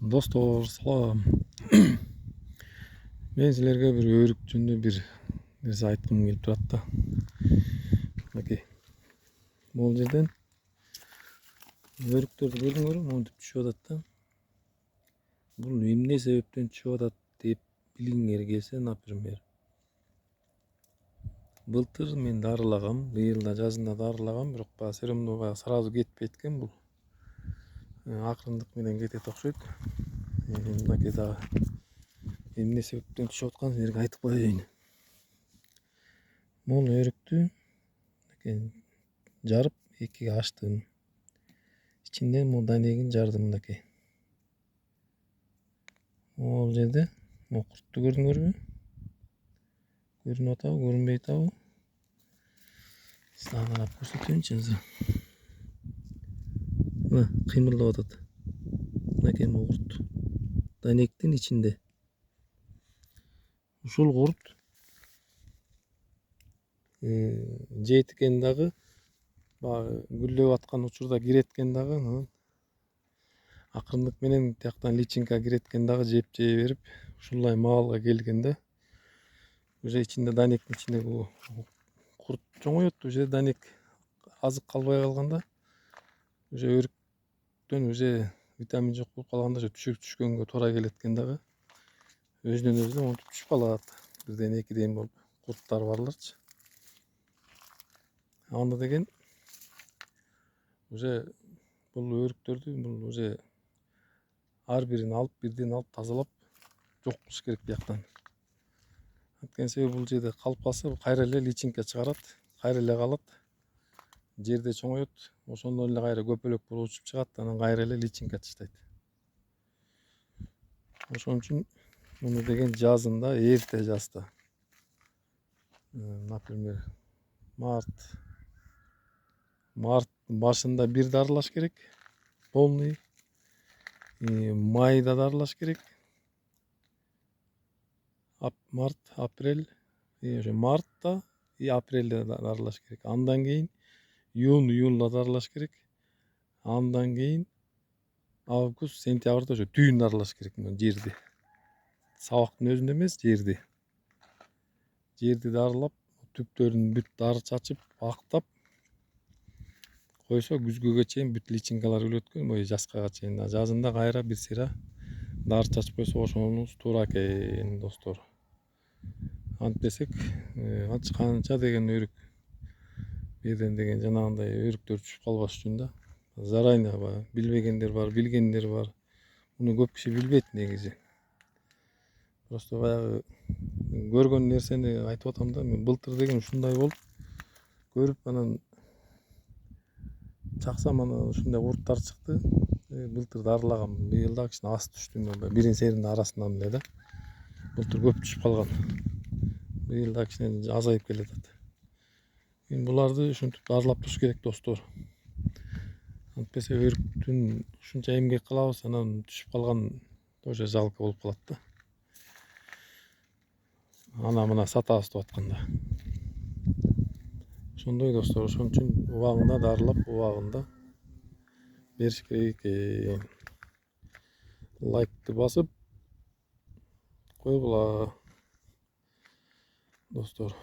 Dostlar salam. Men sizlerge bir örük жөнүндө bir нерсе айткым келип турат да. Мынакей. Бул жерден өрүктөрдү көрдүңөрбү? Монтип түшүп атат да. Бул эмне себептен түшүп атат деп билгиңер келсе, например. Былтыр мен дарылагам, быйыл да жазында дарылагам, бирок баягы серемдо баягы сразу кетпейт экен бул. Акырындык менен кетет окшойт. Мынакей дагы эмне себептен түшүп атканын силерге айтып коеюн. Бул өрүктү жарып экиге ачтым. İçinden bu danegin жардым мынакей. Ол жерде могу куртту көрдүңөрбү? Көрүнүп атабы, көрүнбөй атабы? Сага карап көрсөтөйүнчү азыр. Мына кыймылдап атат. Мынакей могу курт. Данектин ичинде. Ушул курт жейт экен дагы, баягы гүлдөп аткан учурда кирет экен дагы, акырындык менен тияктан личинка кирет экен дагы, жеп жей берип, ушулай маалга келген да. Уже ичинде данектин ичинде курт чоңоет, уже данек азык калбай калганда, уже өрүктөн уже витамин жок болуп калганда, уже түшкөнгө туура келет экен дагы. Өзүнөн өзү монтип түшүп калат. Бирден экиден болуп курттар барларчы. Анда деген уже бул өрүктөрдү бул уже ар бирин алып, бирден алып тазалап жок кылыш керек бияктан. Анткени себеби бул жерде калып калса, кайра эле личинка чыгарат, кайра эле калат, жерде чоңоет, ошондон эле кайра көпөлөк болуп учуп чыгат, анан кайра эле личинка таштайт. Ошон үчүн муну деген жазында, эрте жазда, например, март башында бир дарылаш керек, полный, майда дарылаш керек, март, апрель, мартта и апрелде дарылаш керек. Андан кийин июнда дарылаш керек. Андан кийин август, сентябрда уже түйүн дарылаш керек жерди. Сабактын өзүндө эмес, жерди. Жерди дарылап, түптөрүн бүт дары чачып, актап койсо, күзгөгө чейин бүт личинкалар өлөткөн, жазгага чейин. Жазында кайра бир сыйра дары чачып койсо, ошонубуз туура экен, достор. Антпесек, канча деген өрүк, бирден деген жанагындай өрүктөр түшүп калбаш үчүн да. Заранее билбегендер бар, билгендер бар. Муну көп киши билбейт негизи. Просто баягы көргөн нерсени айтып атам да. Мен былтыр деген ушундай болуп көрүп, анан чаксам анан ушундай курттар чыкты. Былтыр дарылагам. Быйыл да кичине аз түштү. Бирин серинин арасынан эле да. Былтыр көп түшүп калган. Быйыл да кичине азайып келатат. Мен буларды ушинтип дарылап туруш керек, достор. Антпесе өрүктүн ушунча эмгек кылабыз, анан түшүп калган тоже жалко болуп калат да. Ана мына сатабыз деп атканда. Ошондой, достор, ошон үчүн убагында дарылап, убагында бериш керек экен. Лайкты басып койгула, достор.